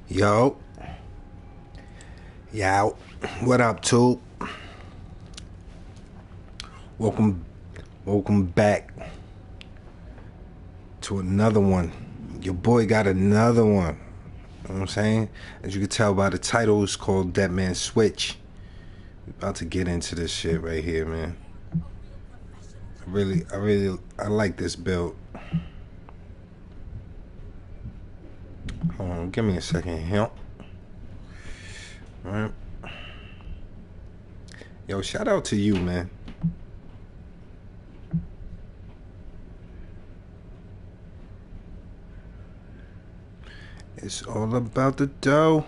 Yo, yo, what up, tube? Welcome, welcome back to another one. Your boy got another one. You know what I'm saying? As you can tell by the title, it's called Deadmans Switch. We about to get into this shit right here, man. I like this build. Hold on, give me a second here. All right. Yo, shout out to you, man. It's all about the dough.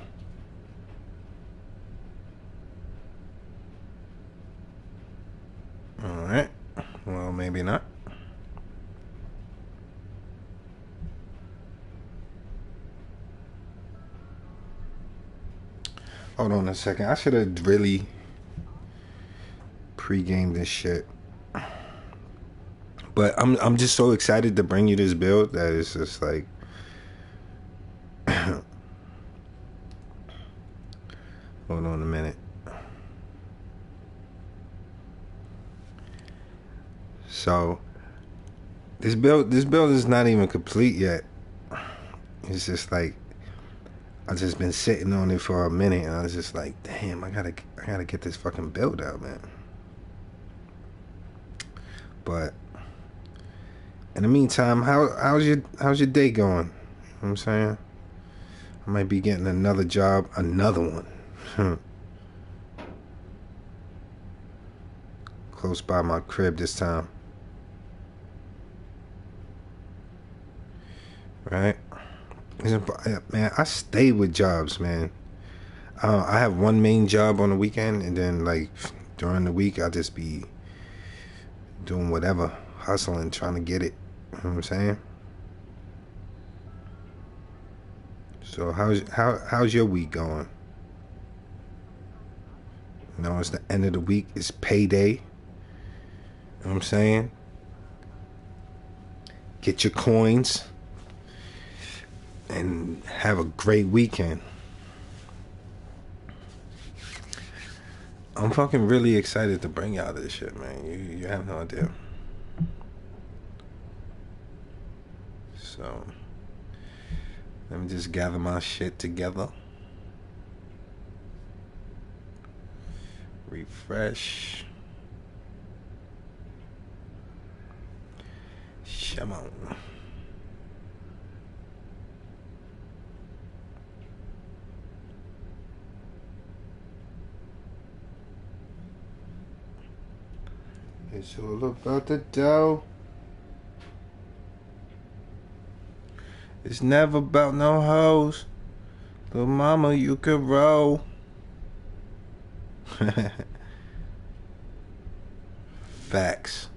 Alright. Well, maybe not. Hold on a second. I should have really pre-gamed this shit. But I'm just so excited to bring you this build that it's just like hold on a minute. So this build is not even complete yet. It's just like I just been sitting on it for a minute and I was just like, damn, I gotta get this fucking build out, man. But in the meantime, how's your day going? You know what I'm saying? I might be getting another job, another one. Close by my crib this time. Right? Man, I stay with jobs, man. I have one main job on the weekend, and then like during the week I just be doing whatever, hustling, trying to get it. You know what I'm saying? So how's your week going? You know, it's the end of the week. It's payday. You know what I'm saying? Get your coins and have a great weekend. I'm fucking really excited to bring y'all this shit, man. You have no idea. So let me just gather my shit together. Refresh. Come on. It's all about the dough. It's never about no hoes. Little mama, you can roll. Facts.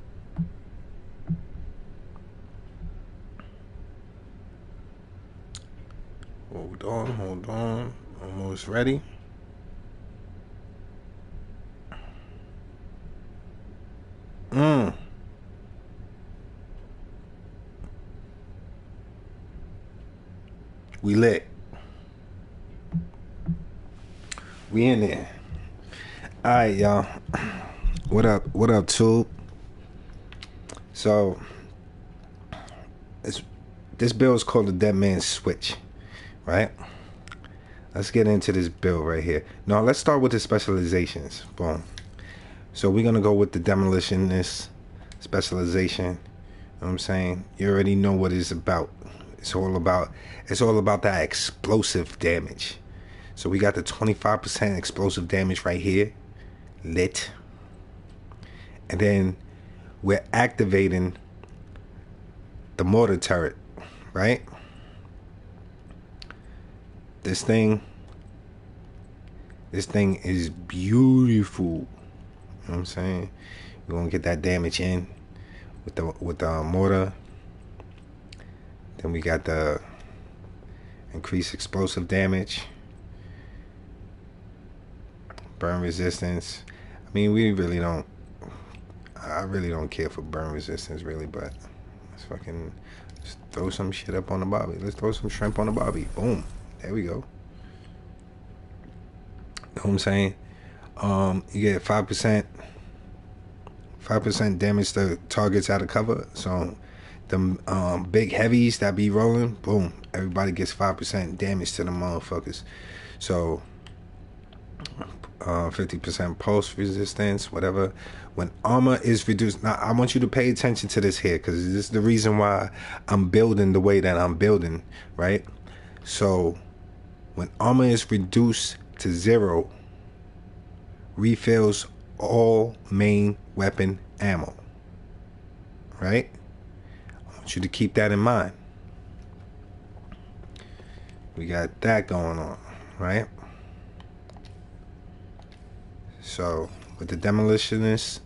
Hold on. Almost ready. We lit. We in there. Alright, y'all. What up, tube? So this build is called the Deadmans Switch, right? Let's get into this build right here. Now let's start with the specializations. Boom. So we're gonna go with the demolitionist specialization. You know what I'm saying? You already know what it's about. It's all about that explosive damage. So we got the 25% explosive damage right here. Lit. And then we're activating the mortar turret, right? This thing is beautiful. You know what I'm saying? You're gonna get that damage in with the mortar. Then we got the increased explosive damage, burn resistance. I mean, I really don't care for burn resistance, really, but let's throw some shit up on the bobby. Let's throw some shrimp on the bobby. Boom. There we go. know what I'm saying? You get 5% damage to targets out of cover. So them big heavies that be rolling, boom, everybody gets 5% damage to the motherfuckers. So 50% pulse resistance, whatever. When armor is reduced, now I want you to pay attention to this here, because this is the reason why I'm building the way that I'm building, right? So when armor is reduced to 0, refills all main weapon ammo, right? I want you to keep that in mind. We got that going on, right? So with the demolitionist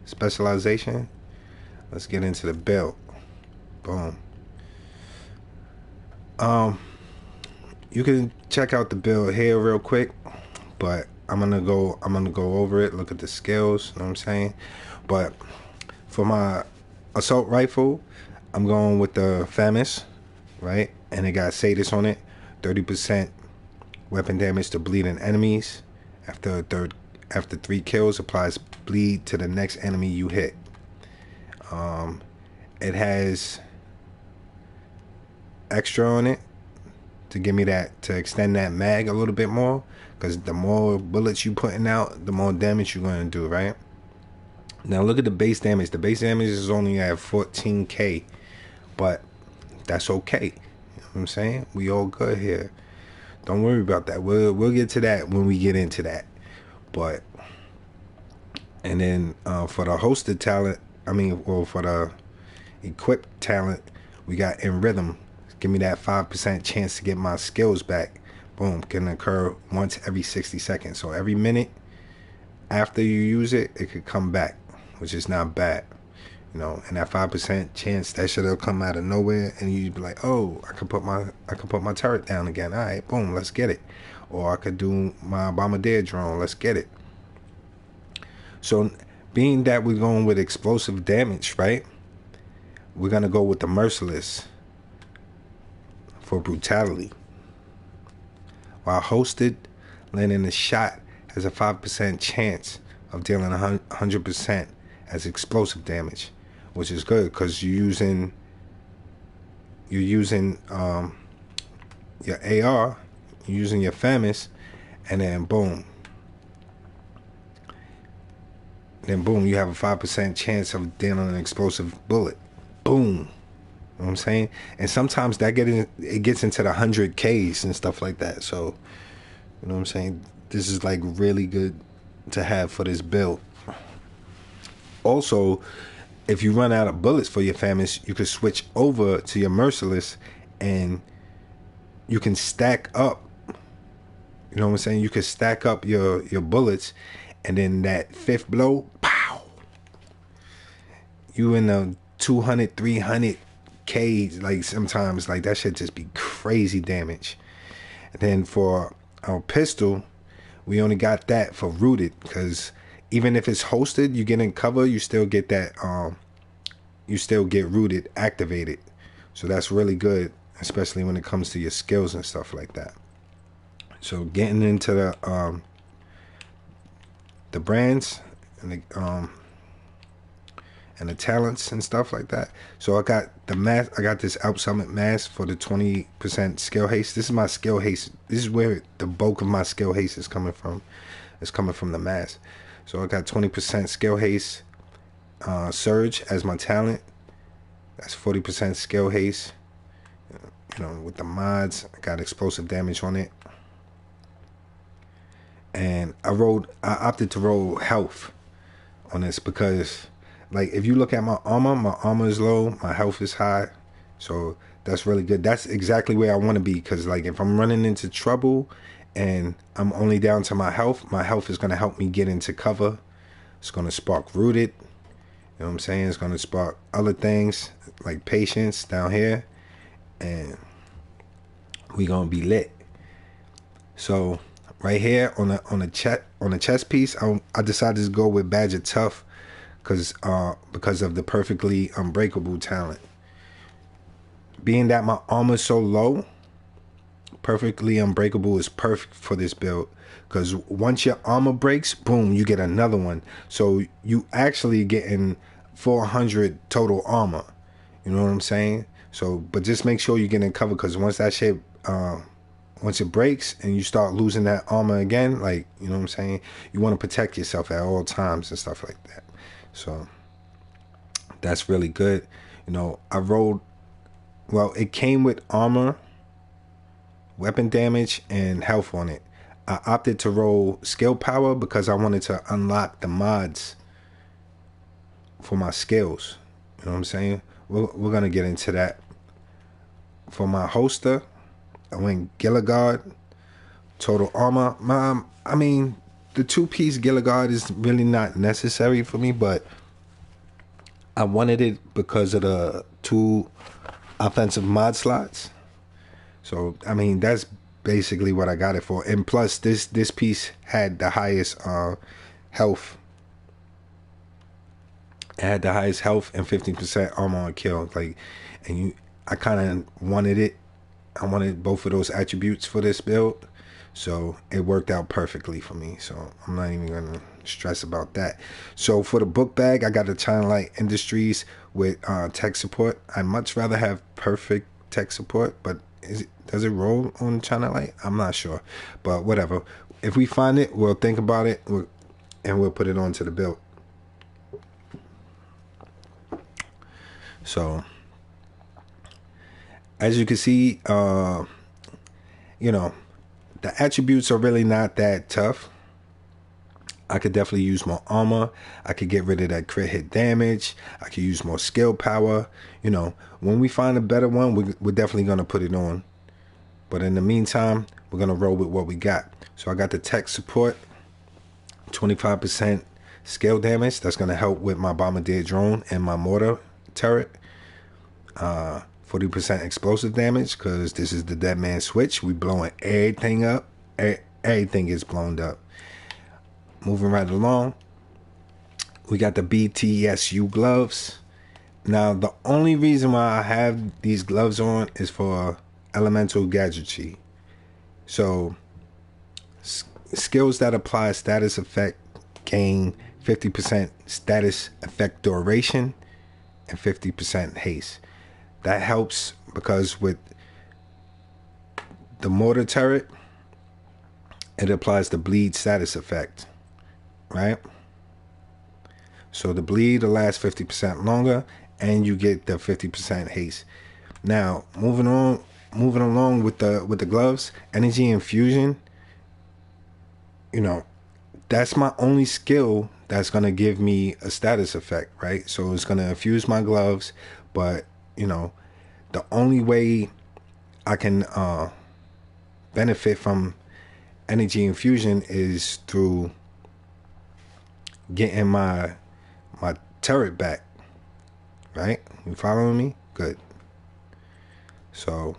specialization, let's get into the build. Boom. You can check out the build here real quick, but I'm gonna go over it, look at the skills, you know what I'm saying? But for my assault rifle, I'm going with the FAMAS, right? And it got Sadis on it. 30% weapon damage to bleeding enemies. After 3 kills, applies bleed to the next enemy you hit. It has extra on it to give me that, to extend that mag a little bit more, because the more bullets you putting out, the more damage you're going to do, right? Now look at the base damage. The base damage is only at 14k, but that's okay. You know what I'm saying? We all good here. Don't worry about that. We'll get to that when we get into that. But and then for the hosted talent, for the equipped talent, we got in rhythm. Give me that 5% chance to get my skills back. Boom, can occur once every 60 seconds. So every minute after you use it, it could come back, which is not bad. You know, and that 5% chance, that shit'll come out of nowhere, and you'd be like, oh, I could put my turret down again. All right, boom, let's get it. Or I could do my bombardier drone. Let's get it. So being that we're going with explosive damage, right? We're gonna go with the merciless for brutality. While hosted, landing a shot has a 5% chance of dealing 100% as explosive damage, which is good because you're using your AR, you're using your FAMAS, and then boom, you have a 5% chance of dealing an explosive bullet. Boom. You know what I'm saying? And sometimes it gets into the 100Ks and stuff like that. So, you know what I'm saying? This is like really good to have for this build. Also, if you run out of bullets for your FAMAS, you could switch over to your merciless and you can stack up. You know what I'm saying? You could stack up your bullets, and then that fifth blow, pow! You in the 200, 300 Ks, like sometimes, like that shit just be crazy damage. And then for our pistol, we only got that for rooted, because even if it's hosted, you get in cover, you still get that, you still get rooted activated. So that's really good, especially when it comes to your skills and stuff like that. So getting into the brands and the talents and stuff like that. So I got the mask. I got this Alp Summit mask for the 20% skill haste. This is my skill haste. This is where the bulk of my skill haste is coming from. It's coming from the mask. So I got 20% skill haste, surge as my talent. That's 40% skill haste. You know, with the mods, I got explosive damage on it. And I opted to roll health on this because, like, if you look at my armor is low, my health is high. So that's really good. That's exactly where I want to be, because, like, if I'm running into trouble and I'm only down to my health is going to help me get into cover. It's going to spark rooted. You know what I'm saying? It's going to spark other things like patience down here. And we going to be lit. So right here on the chest piece, I decided to go with Badger Tough because of the perfectly unbreakable talent. Being that my armor's so low, Perfectly Unbreakable is perfect for this build, because once your armor breaks, boom, you get another one. So you actually getting 400 total armor. You know what I'm saying? So, but just make sure you're getting covered, because once that shit, once it breaks and you start losing that armor again, like, you know what I'm saying, you want to protect yourself at all times and stuff like that. So that's really good. You know, I rolled, well, it came with armor, weapon damage, and health on it. I opted to roll skill power because I wanted to unlock the mods for my skills. You know what I'm saying? We're gonna get into that. For my holster, I went Gilligard, total armor. I mean, the 2-piece Gilligard is really not necessary for me, but I wanted it because of the 2 offensive mod slots. So, I mean, that's basically what I got it for. And plus, this piece had the highest health. It had the highest health and 15% armor on kill. Like, and I kind of wanted it. I wanted both of those attributes for this build. So it worked out perfectly for me. So I'm not even going to stress about that. So for the book bag, I got the China Light Industries with tech support. I'd much rather have perfect tech support, but does it roll on China Light? I'm not sure, but whatever. If we find it, we'll think about it, and we'll put it onto the build. So as you can see, you know, the attributes are really not that tough. I could definitely use more armor. I could get rid of that crit hit damage. I could use more skill power. You know, when we find a better one, we're definitely going to put it on. But in the meantime, we're going to roll with what we got. So I got the tech support, 25% scale damage. That's going to help with my bombardier drone and my mortar turret. 40% explosive damage, because this is the Deadman switch. We blowing everything up. Everything is blown up. Moving right along, we got the BTSU gloves. Now, the only reason why I have these gloves on is for elemental gadgetry. So, skills that apply status effect gain 50% status effect duration and 50% haste. That helps because with the mortar turret, it applies the bleed status effect, right? So the bleed will last 50% longer, and you get the 50% haste. Now, moving along with the gloves, energy infusion. You know, that's my only skill that's gonna give me a status effect, right? So it's gonna infuse my gloves, but you know, the only way I can benefit from energy infusion is through getting my turret back, right? You following me? Good. So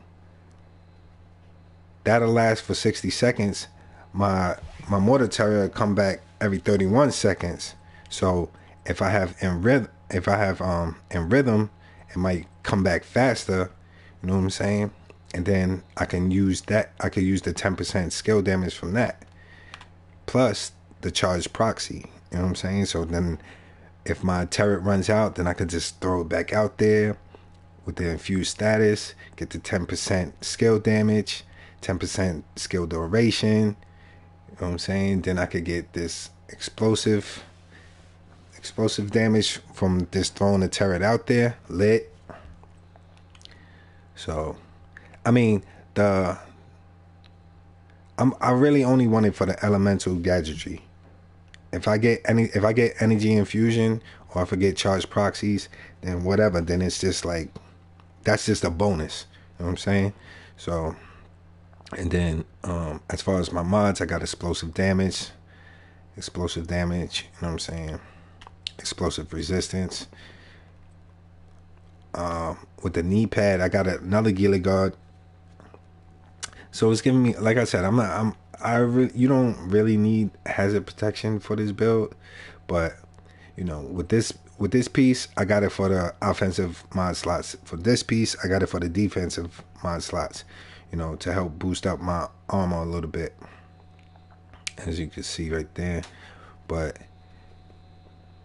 that'll last for 60 seconds. My mortar turret will come back every 31 seconds. So if I have in rhythm, it might come back faster. You know what I'm saying? And then I can use that. I could use the 10% skill damage from that, plus the charged proxy. You know what I'm saying? So then, if my turret runs out, then I could just throw it back out there with the infused status, get the 10% skill damage, 10% skill duration. You know what I'm saying? Then I could get this explosive damage from just throwing the turret out there, lit. So, I mean, I really only want it for the elemental gadgetry. If I get energy infusion, or if I get charged proxies, then whatever. Then it's just like, that's just a bonus. You know what I'm saying? So, and then as far as my mods, I got explosive damage. You know what I'm saying? Explosive resistance. With the knee pad, I got another Gilligard. So it's giving me, like I said, you don't really need hazard protection for this build, but you know, with this piece, I got it for the offensive mod slots. For this piece, I got it for the defensive mod slots. you know, to help boost up my armor a little bit, as you can see right there. But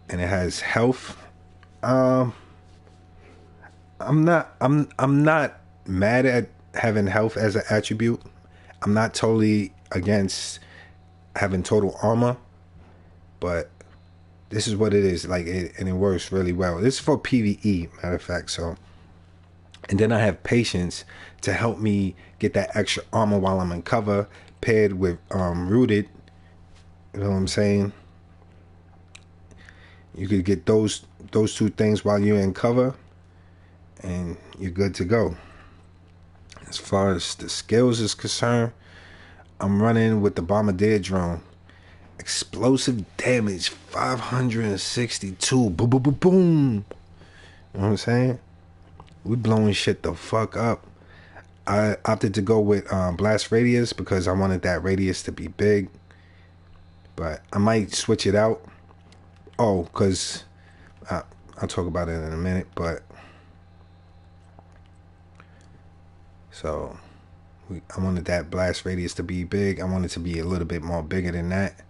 and it has health. I'm not mad at having health as an attribute. I'm not totally against having total armor, but this is what it is. Like and it works really well. This is for PvE, matter of fact. So, and then I have patience to help me get that extra armor while I'm in cover, paired with rooted. You know what I'm saying? You could get those two things while you're in cover, and you're good to go. As far as the skills is concerned, I'm running with the Bombardier drone. Explosive damage 562. Boom, boom, boom, boom. You know what I'm saying? We blowing shit the fuck up. I opted to go with blast radius because I wanted that radius to be big. But I might switch it out. Oh, because I'll talk about it in a minute. But so I wanted that blast radius to be big. I want it to be a little bit more bigger than that.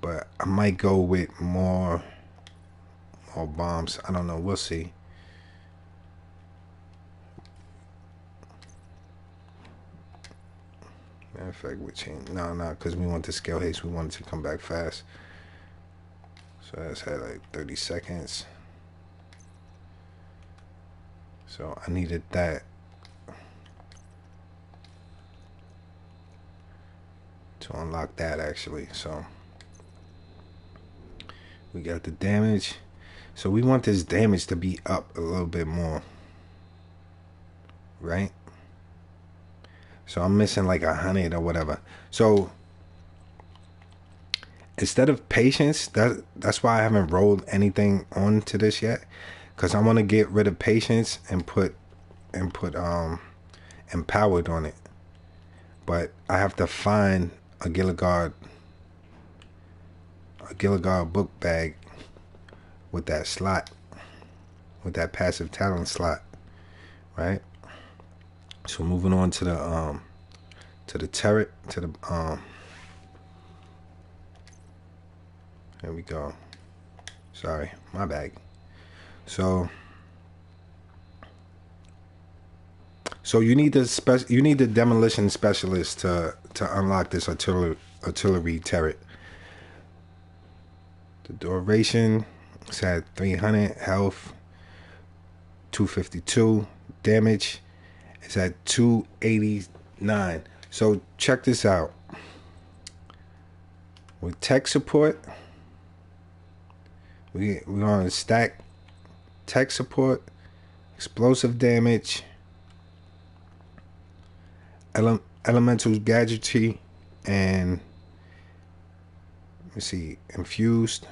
But I might go with more bombs. I don't know. We'll see. Matter of fact, we change. No, because we want the scale haste. We want it to come back fast. So that's at like 30 seconds. So I needed that to unlock that actually. So we got the damage. So we want this damage to be up a little bit more, right? So I'm missing like 100 or whatever. So instead of patience, that's why I haven't rolled anything onto this yet, because I want to get rid of patience and put empowered on it. But I have to find a Gilligard book bag with that slot, with that passive talent slot, right? So moving on to the turret, to the there we go. Sorry, my bag. So you need the demolition specialist to unlock this artillery turret. The duration is at 300, health 252, damage is at 289. So check this out. With tech support, we're gonna stack tech support, explosive damage, elemental gadgetry, and let me see, infused,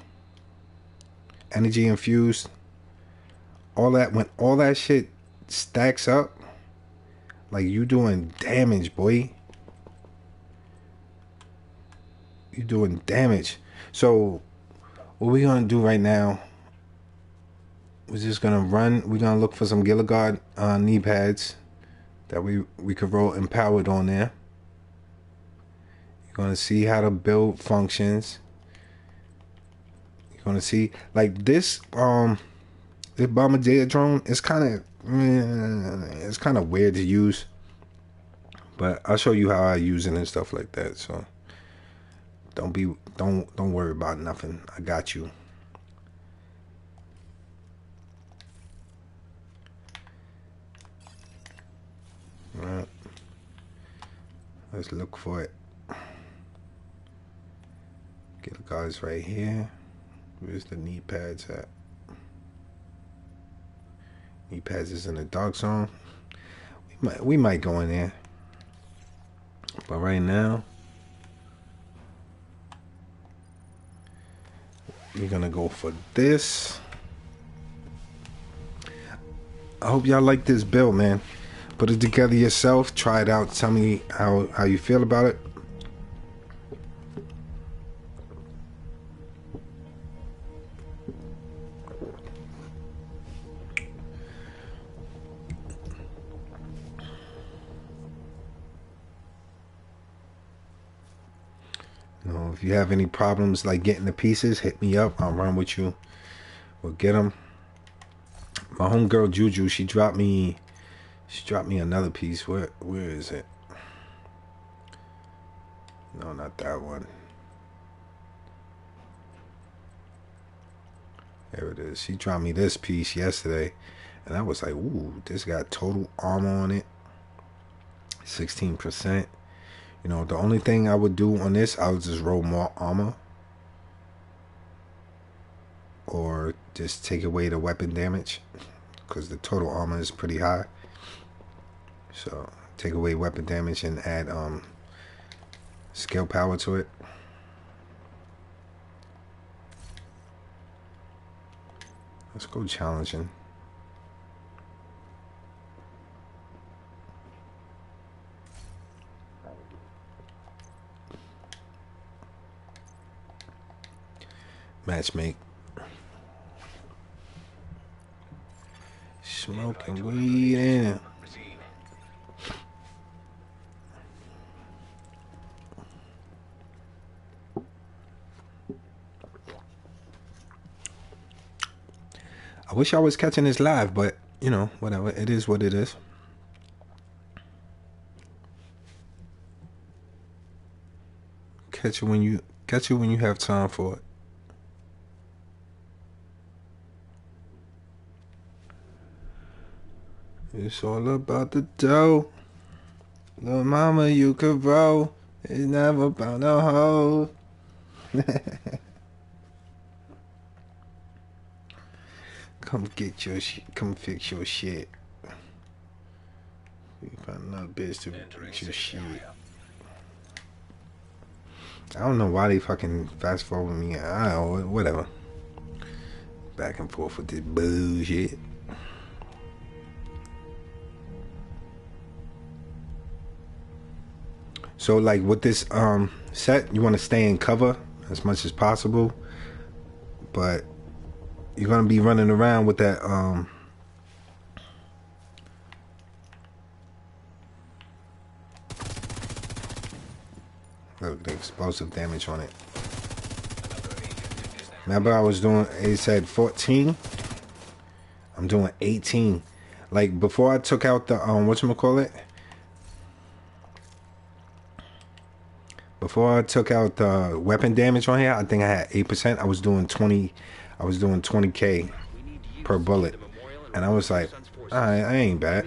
energy infused. All that, when all that shit stacks up, like, you doing damage, boy. You doing damage. So what we're gonna do right now, we're just gonna run. We're gonna look for some Gilligard knee pads that we could roll empowered on there. You're gonna see how the build functions. You're gonna see, like, this Bombardier drone is kind of weird to use, but I'll show you how I use it and stuff like that. So don't worry about nothing. I got you. All right, let's look for it. Get the guys right here. Where's the knee pads at? Knee pads is in the dark zone. We might go in there, but right now we're gonna go for this. I hope y'all like this build, man. Put it together yourself. Try it out. Tell me how you feel about it. if you have any problems like getting the pieces, hit me up. I'll run with you. We'll get them. My homegirl Juju, she dropped me another piece. Where is it? No, not that one. There it is. She dropped me this piece yesterday, and I was like, ooh, this got total armor on it. 16%. You know, the only thing I would do on this, I would just roll more armor. Or just take away the weapon damage. Because the total armor is pretty high. So, take away weapon damage and add skill power to it. Let's go challenging. Matchmake. Smoking weed in it. I wish I was catching this live, but you know, whatever. It is what it is. Catch it when you have time for it. It's all about the dough. Little mama, you could roll. It's never about no hoe. Come get your shit. Come fix your shit. You find another bitch to fix your shit. I don't know why they fucking fast forward me. I don't know, whatever. Back and forth with this bullshit. So like with this set, you want to stay in cover as much as possible, but you're gonna be running around with that look, the explosive damage on it. Remember I was doing, it said 14, I'm doing 18. Like before I took out the whatchamacallit, before I took out the weapon damage on here, I think I had 8%. I was doing 20k per bullet, and I was like, I ain't bad.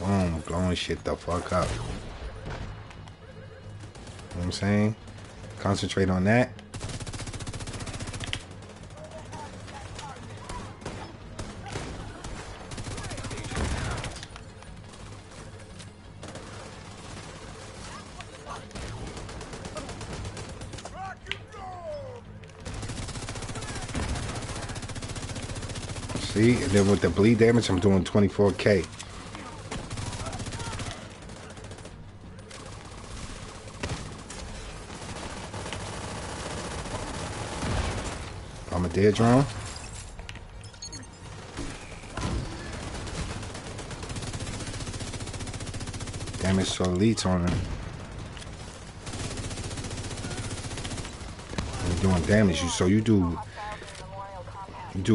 Boom, blowing shit the fuck up. You know what I'm saying? Concentrate on that. See, and then with the bleed damage, I'm doing 24k. I'm a dead drone. Damage to elites on him. You're doing damage, so you do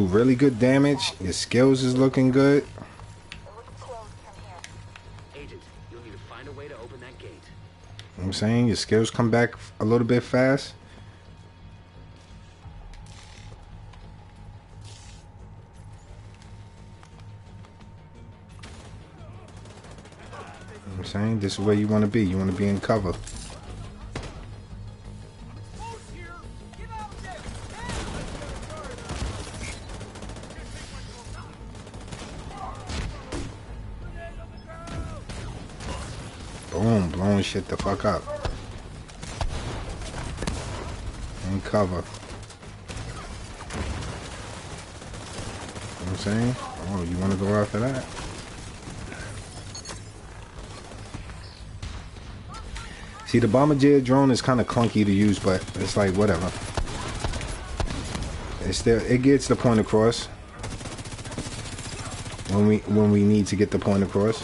really good damage. Your skills is looking good. Agent, you'll need to find a way to open that gate. You know what I'm saying? Your skills come back a little bit fast. You know what I'm saying? This is where you want to be. You want to be in cover. Boom, blowing shit the fuck up. In cover. You know what I'm saying? Oh, you want to go after that? See, the bombardier drone is kind of clunky to use, but it's like whatever. It gets the point across when we need to get the point across.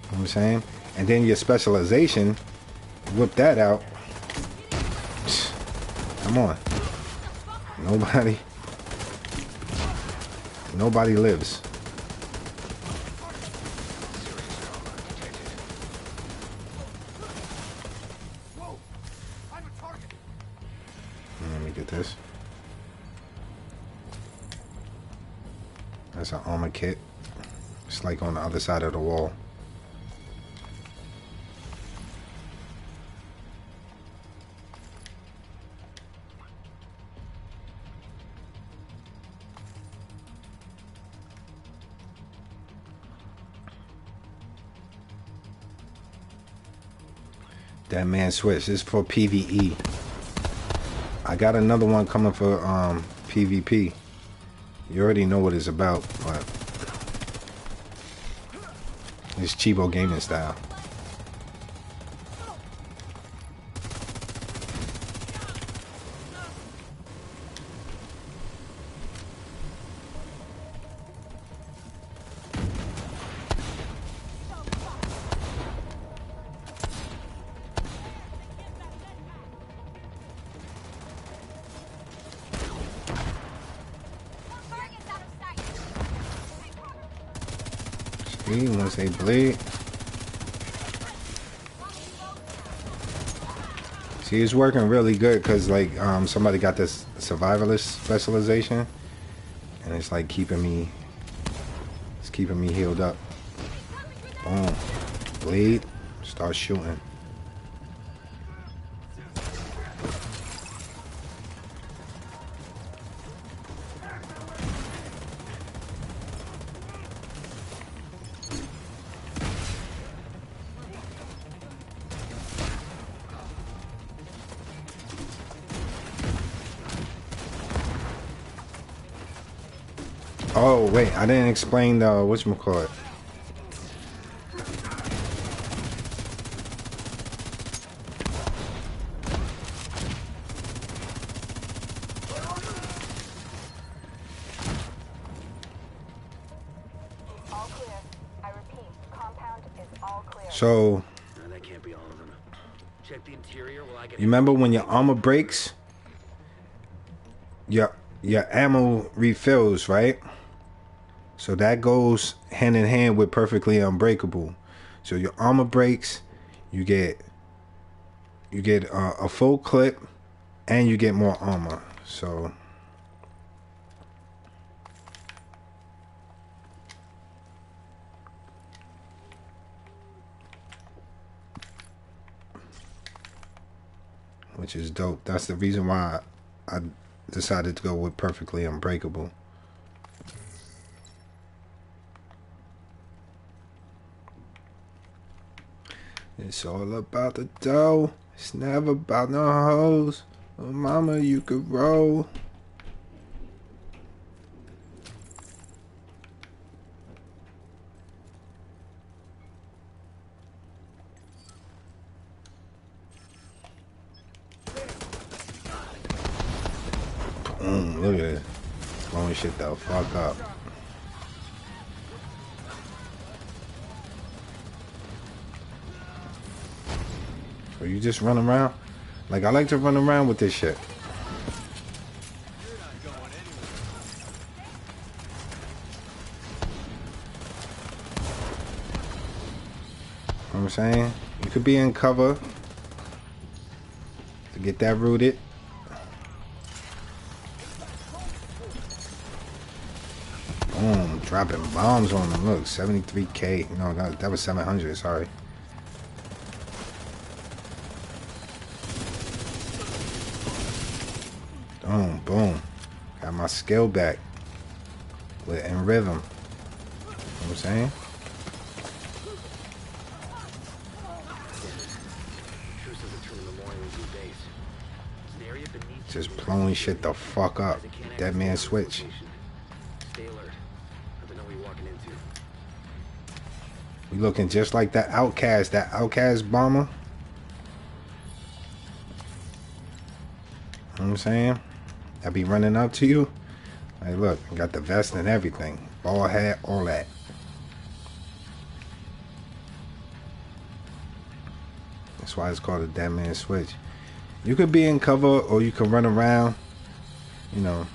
You know what I'm saying? And then your specialization, whip that out. Come on. Nobody lives. Let me get this. That's an armor kit. It's like on the other side of the wall. Deadman switch. This is for PvE. I got another one coming for PvP. You already know what it's about, but it's ChivoGaming style. See, once they bleed. See, it's working really good because like somebody got this survivalist specialization, and it's like keeping me healed up. Boom, bleed, start shooting. Oh wait, I didn't explain the whatchamacallit. All clear. I repeat, compound is all clear. So No, that can't be all of them. Check the interior while I get. you remember when your armor breaks, your ammo refills, right? So that goes hand in hand with perfectly unbreakable. So your armor breaks, you get a full clip, and you get more armor. So which is dope. That's the reason why I decided to go with perfectly unbreakable. It's all about the dough. It's never about no hoes. Oh, mama, you could roll. Boom, look at it. Blowing shit the fuck up. So you just run around? Like, I like to run around with this shit. You know what I'm saying? You could be in cover to get that rooted. Boom, dropping bombs on them. Look, 73K. No, that was 700, sorry. Boom, boom. Got my skill back. In rhythm. You know what I'm saying? Just blowing shit the fuck up. Deadman switch. Stay alert. Let them know we walking in You looking just like that outcast bomber. You know what I'm saying? I be running up to you. Hey, look, I got the vest and everything. Ball hat, all that. That's why it's called a Deadman switch. You could be in cover or you can run around. You know,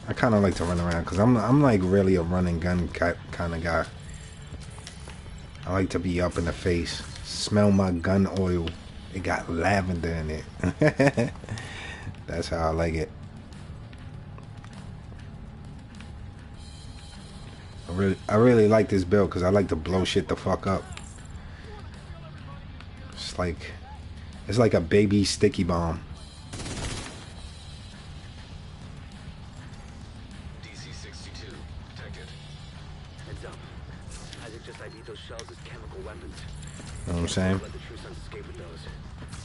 I kind of like to run around because I'm like really a run and gun kind of guy. I like to be up in the face. Smell my gun oil. It got lavender in it. That's how I like it. I really like this build because I like to blow shit the fuck up. It's like a baby sticky bomb. DC-62 detected. Heads up. Isaac just ID'd those shells as chemical weapons. You know what I'm saying? Let the True Sons escape with those.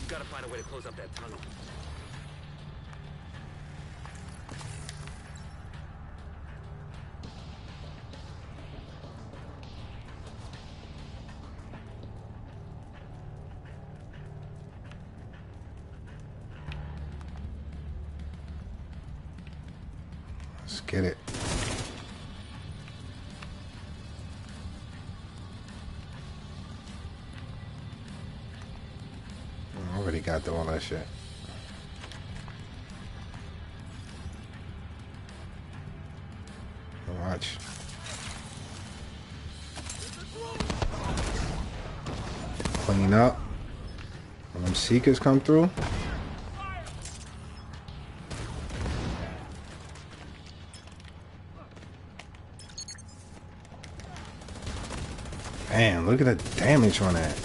You gotta find a way to close up that tunnel. Let's get it. I already got all that shit. Watch. Clean up. When them seekers come through. Man, look at the damage on that.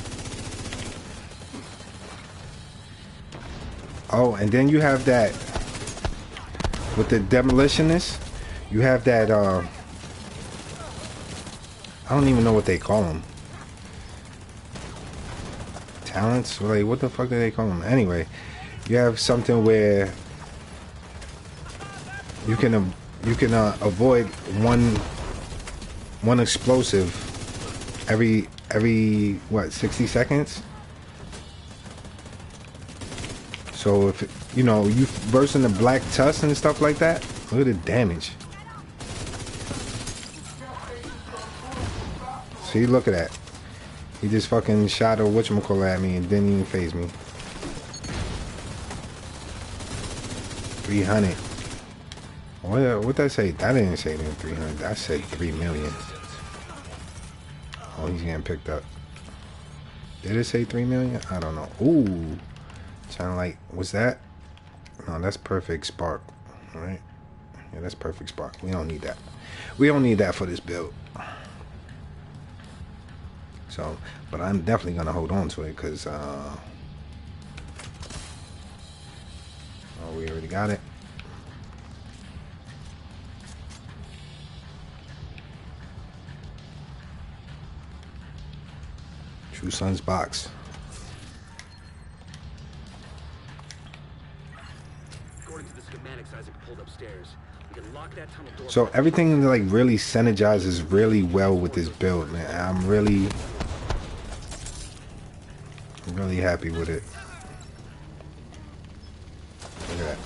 Oh, and then you have that with the demolitionist. You have that I don't even know what they call them. Talents? Like, what the fuck do they call them? Anyway, you have something where you can avoid one explosive every what, 60 seconds. So if you know you burst in the black tusk and stuff like that, look at the damage. See, look at that. He just fucking shot a whatchamacallit at me and didn't even phase me. 300. What did I say? That didn't say 300. That said 3 million. Oh, he's getting picked up. Did it say 3 million? I don't know. Ooh. Sound like, what's that? No, that's perfect spark. Alright. Yeah, that's perfect spark. We don't need that. We don't need that for this build. So, but I'm definitely gonna hold on to it because oh, we already got it. True Sons box. According to the schematics Isaac pulled upstairs, we can lock that tunnel door. So everything like really synergizes really well with this build, man. I'm really happy with it. Look at that.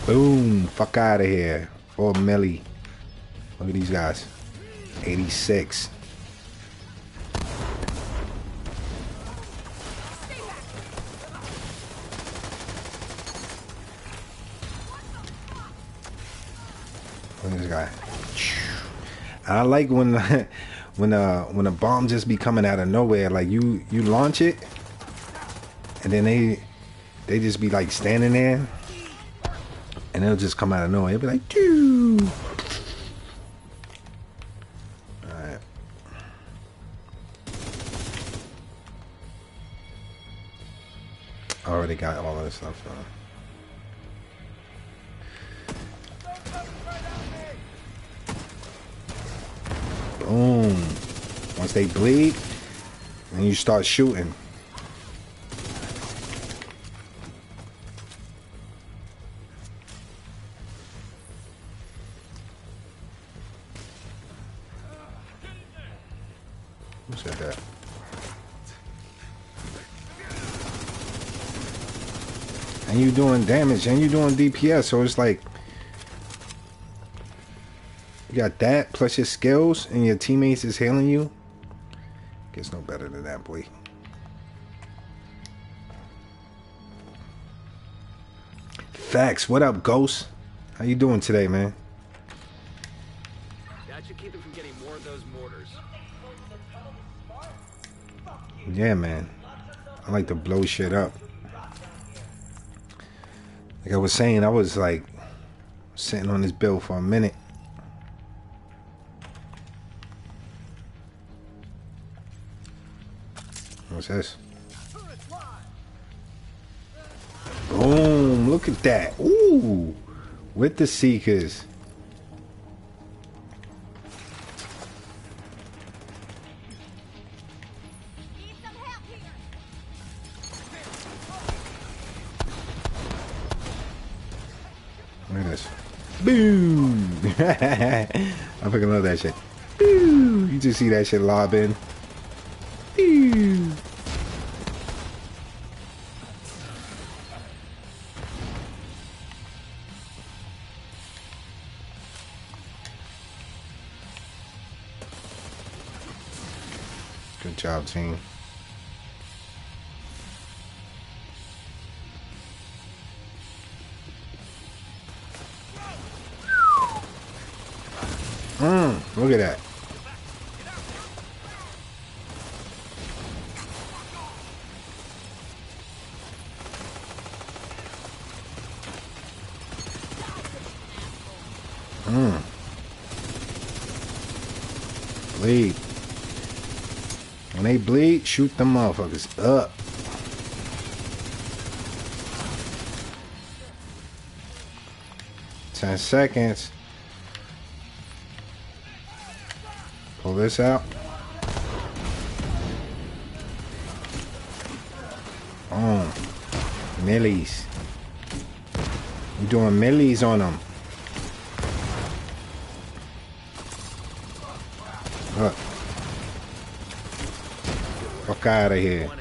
Boom. Fuck out of here. 4 milli. Look at these guys. 86. Look at this guy. I like when a bomb just be coming out of nowhere. Like you launch it, and then they just be like standing there, and it'll just come out of nowhere. It'll be like, doo. All right. I already got all of this stuff. Boom. Once they bleed, then you start shooting. Who said that? And you doing damage and you doing DPS, so it's like you got that plus your skills and your teammates is healing you. Gets no better than that, boy. Facts. What up, Ghost? How you doing today, man? That should keep them from getting more of those mortars. Yeah, man. I like to blow shit up. Like I was saying, I was like sitting on this build for a minute. What's this? Boom! Look at that. Ooh! With the Seekers. Look at this. Boom! I fucking love that shit. Boom! You just see that shit lobbing. Boom! Good job, team. Look at that. Bleed. When they bleed, shoot them motherfuckers up. Ten seconds. Pull this out. Millies. You're doing millies on them. Look. Fuck out of here.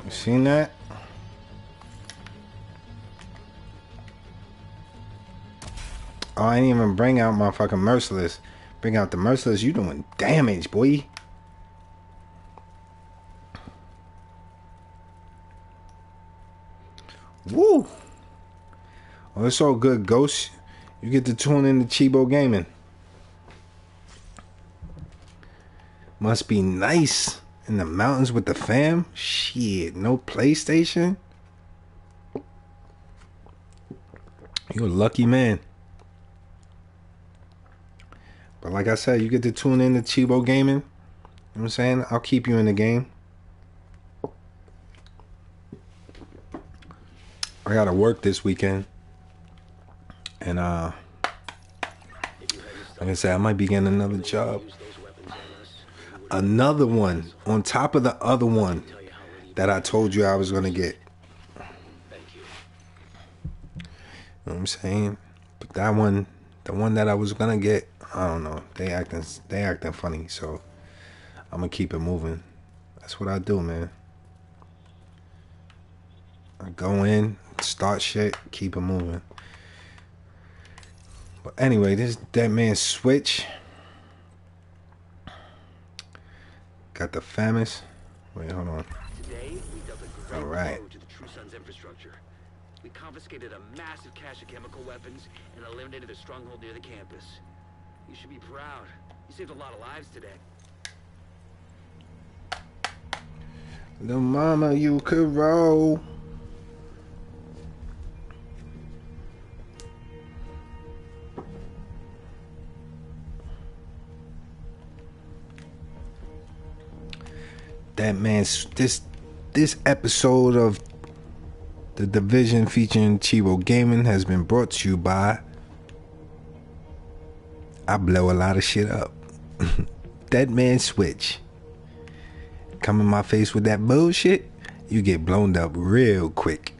You seen that? Oh, I didn't even bring out my fucking Merciless. Bring out the Merciless. You doing damage, boy. Woo. Well, it's all good, Ghost. You get to tune in to ChivoGaming. Must be nice in the mountains with the fam. Shit, no PlayStation. You're a lucky man. But like I said, you get to tune in to ChivoGaming. You know what I'm saying? I'll keep you in the game. I gotta work this weekend. And like I said, I might be getting another job. Another one on top of the other one that I told you I was gonna get. You know what I'm saying? But that one, the one that I was gonna get, I don't know. They acting funny, so I'm gonna keep it moving. That's what I do, man. I go in, start shit, keep it moving. But anyway, this Deadmans switch. Got the FAMAS. Wait, hold on. Today, we dealt a great blow to the True Sun's infrastructure. We confiscated a massive cache of chemical weapons and eliminated a stronghold near the campus. You should be proud. You saved a lot of lives today. Little mama, you could roll. Deadmans, this episode of The Division featuring ChivoGaming has been brought to you by I blow a lot of shit up. Deadman Switch. Come in my face with that bullshit, you get blown up real quick.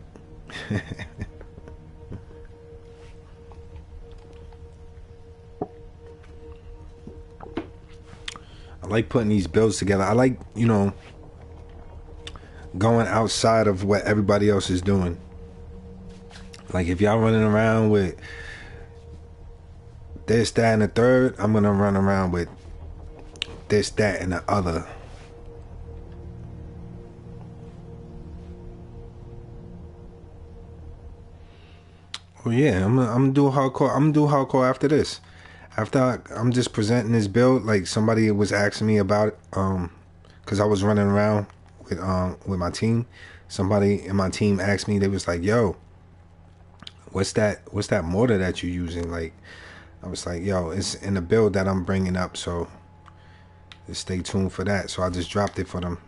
I like putting these builds together. I like, you know, going outside of what everybody else is doing. Like if y'all running around with this, that, and the third, I'm gonna run around with this, that, and the other. Well, yeah, I'm gonna do hardcore. I'm gonna do hardcore after this. After I'm just presenting this build, like somebody was asking me about it, because I was running around with my team. Somebody in my team asked me, they was like, "Yo, what's that mortar that you're using?" Like, I was like, "Yo, it's in the build that I'm bringing up, so just stay tuned for that." So I just dropped it for them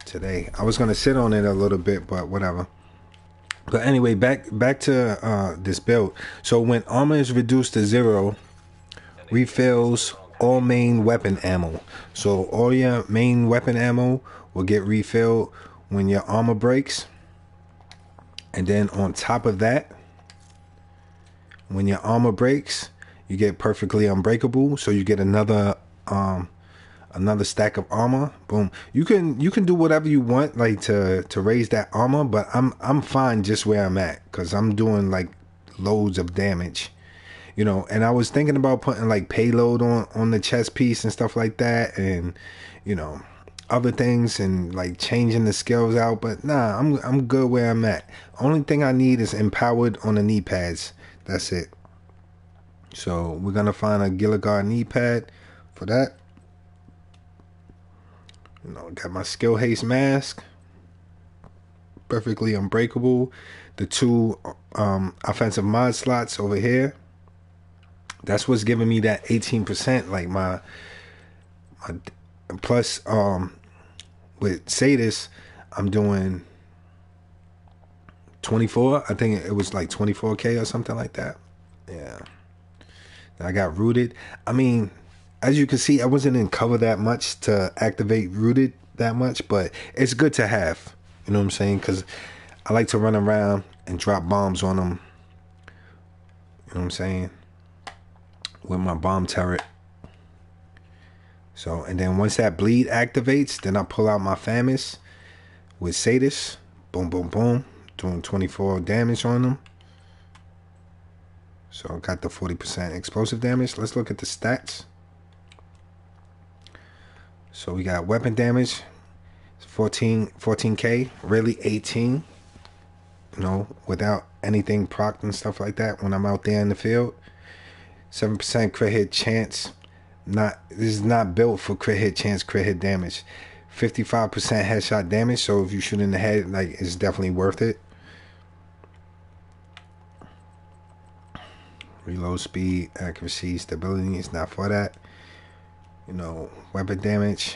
today. I was gonna sit on it a little bit, but whatever. But anyway, back to this build. So when armor is reduced to 0, refills all main weapon ammo. So all your main weapon ammo will get refilled when your armor breaks. And then on top of that, when your armor breaks, you get perfectly unbreakable. So you get another stack of armor. Boom. You can do whatever you want, like to raise that armor, but I'm fine just where I'm at, because I'm doing like loads of damage, you know. And I was thinking about putting like payload on the chest piece and stuff like that, and you know, other things, and like changing the skills out, but nah, I'm good where I'm at. Only thing I need is empowered on the knee pads. That's it. So we're gonna find a Gilligar knee pad for that. You know, got my skill haste mask, perfectly unbreakable. The 2 offensive mod slots over here. That's what's giving me that 18%. Like my plus with Sadis, I'm doing 24. I think it was like 24k or something like that. Yeah. I got rooted. I mean, as you can see, I wasn't in cover that much to activate rooted that much, but it's good to have. You know what I'm saying? Because I like to run around and drop bombs on them. You know what I'm saying? With my bomb turret. So, and then once that bleed activates, then I pull out my Famis with Sadis. Boom, boom, boom. Doing 24 damage on them. So I got the 40% explosive damage. Let's look at the stats. So we got weapon damage, 14k, really 18, you know, without anything procced and stuff like that when I'm out there in the field. 7% crit hit chance. This is not built for crit hit chance, crit hit damage. 55% headshot damage, so if you shoot in the head, like, it's definitely worth it. Reload speed, accuracy, stability is not for that. You know, weapon damage.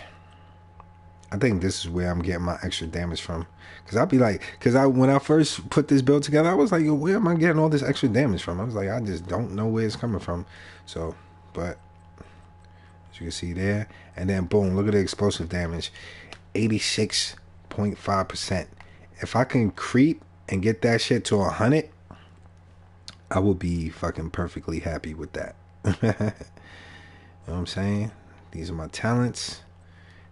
I think this is where I'm getting my extra damage from. Because I'll be like, when I first put this build together, I was like, where am I getting all this extra damage from? I was like, I just don't know where it's coming from. So, but as you can see there. And then boom, look at the explosive damage. 86.5%. If I can creep and get that shit to 100, I will be fucking perfectly happy with that. You know what I'm saying? These are my talents.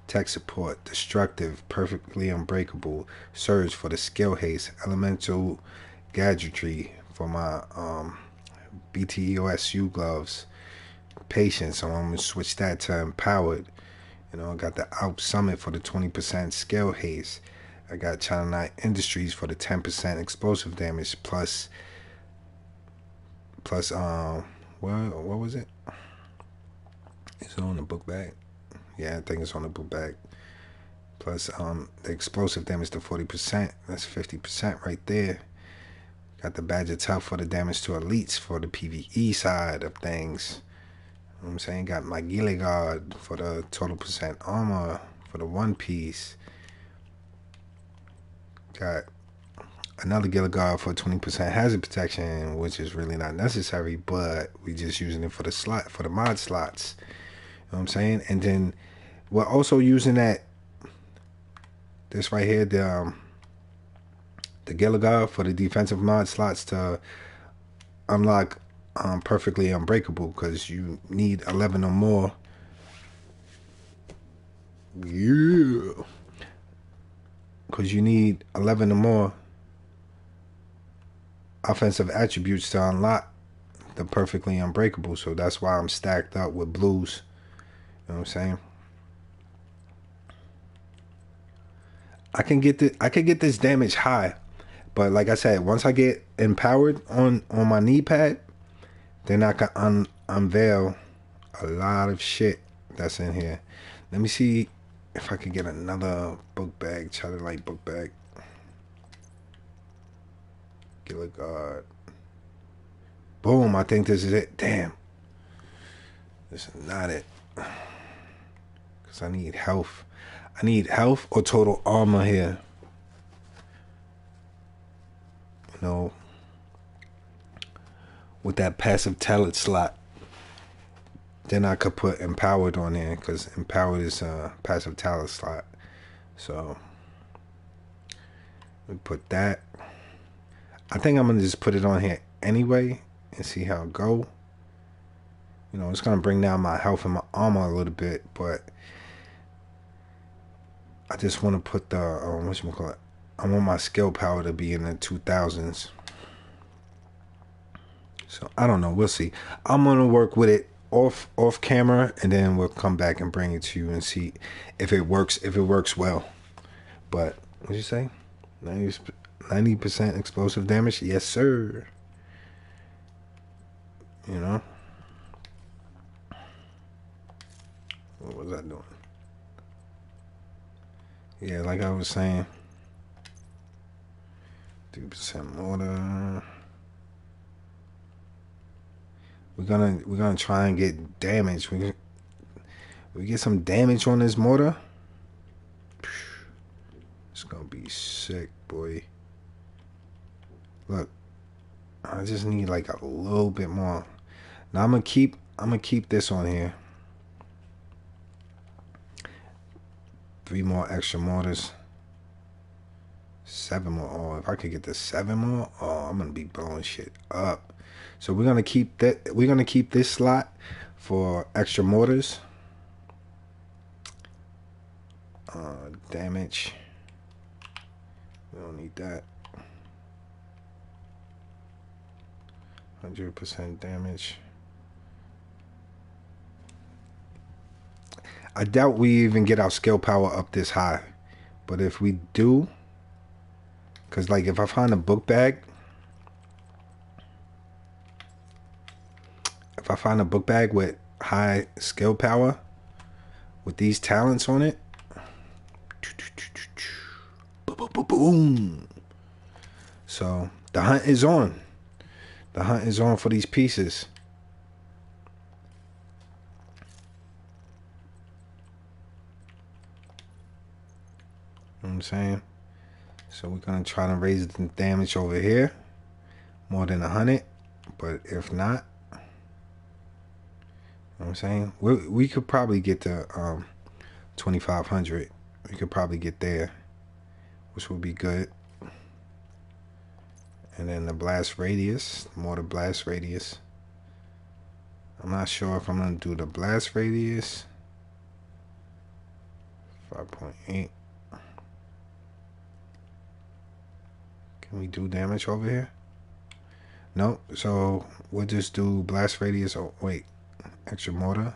Tech support, destructive, perfectly unbreakable, surge for the skill haste, elemental gadgetry for my BTOSU gloves, patience. So I'm gonna switch that to empowered. You know, I got the Alp Summit for the 20% skill haste. I got China Night Industries for the 10% explosive damage plus what was it? Is it on the book bag? Yeah, I think it's on the book bag. Plus the explosive damage to 40%. That's 50% right there. Got the badge of tough for the damage to elites for the PvE side of things. You know what I'm saying? Got my Gilligar for the total percent armor for the one piece. Got another Gilligar for 20% hazard protection, which is really not necessary, but we just using it for the slot, for the mod slots. You know what I'm saying? And then we're also using this right here, the Gilligar for the defensive mod slots to unlock perfectly unbreakable, because you need 11 or more Yeah. Because you need 11 or more offensive attributes to unlock the perfectly unbreakable. So that's why I'm stacked up with blues. You know what I'm saying? I can get this damage high. But like I said, once I get empowered on my knee pad, then I can unveil a lot of shit that's in here. Let me see if I can get another book bag, Charter Light book bag. Killer guard. Boom, I think this is it. Damn. This is not it. Because I need health. I need health or total armor here. You know, with that passive talent slot. Then I could put empowered on there because empowered is a passive talent slot. So we put that. I think I'm gonna just put it on here anyway and see how it go. You know, it's gonna bring down my health and my armor a little bit, but I just want to put the whatchamacallit, I want my skill power to be in the 2000s. So I don't know, we'll see. I'm gonna work with it off camera, and then we'll come back and bring it to you and see if it works well. But what'd you say? 90% explosive damage? Yes, sir. You know? What was I doing? Yeah, like I was saying. 3% mortar. We're gonna try and get damage. We get some damage on this mortar. It's gonna be sick, boy. Look, I just need like a little bit more. Now I'm gonna keep this on here. 3 more extra mortars. 7 more. Oh, if I could get the 7 more, oh, I'm gonna be blowing shit up. So we're gonna keep that. We're gonna keep this slot for extra mortars. Damage. We don't need that. 100% damage. I doubt we even get our skill power up this high, but if we do, because like if I find a book bag, with high skill power with these talents on it, boom. So the hunt is on. The hunt is on for these pieces. You know what I'm saying? So we're gonna try to raise the damage over here more than 100, but if not, you know what I'm saying, we could probably get to 2500. We could probably get there, which would be good. And then the blast radius, more the blast radius. I'm not sure if I'm gonna do the blast radius. 5.8. Can we do damage over here? Nope. So we'll just do blast radius. Oh wait, extra mortar.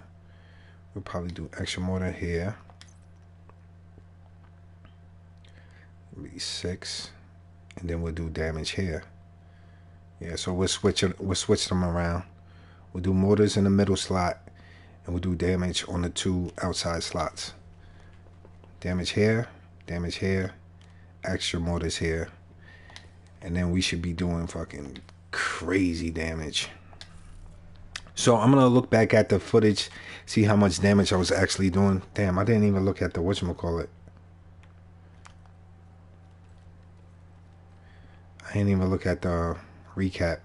We'll probably do extra mortar here. It'll be 6, and then we'll do damage here. Yeah. So we'll switch them around. We'll do mortars in the middle slot, and we'll do damage on the 2 outside slots. Damage here, extra mortars here. And then we should be doing fucking crazy damage. So I'm gonna look back at the footage, see how much damage I was actually doing. Damn, I didn't even look at the whatchamacallit. I didn't even look at the recap.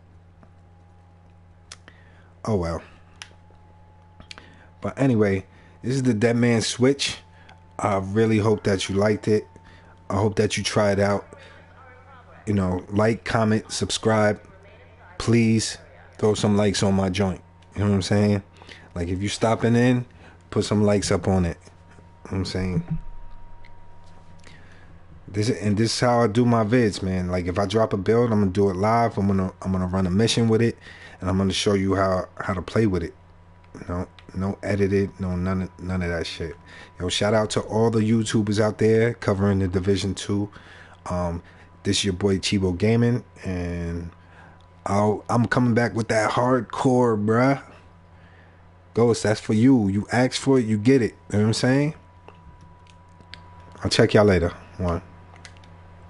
Oh well. But anyway, this is the Deadmans Switch. I really hope that you liked it. I hope that you try it out. You know, like, comment, subscribe. Please throw some likes on my joint. You know what I'm saying? Like if you're stopping in, put some likes up on it. what I'm saying? This is how I do my vids, man. Like if I drop a build, I'm gonna do it live. I'm gonna run a mission with it, and I'm gonna show you how to play with it. No edited, none of that shit. Yo, shout out to all the YouTubers out there covering the Division 2. This is your boy ChivoGaming, and I'm coming back with that hardcore, bruh. Ghost, that's for you. You asked for it, you get it. You know what I'm saying? I'll check y'all later. One.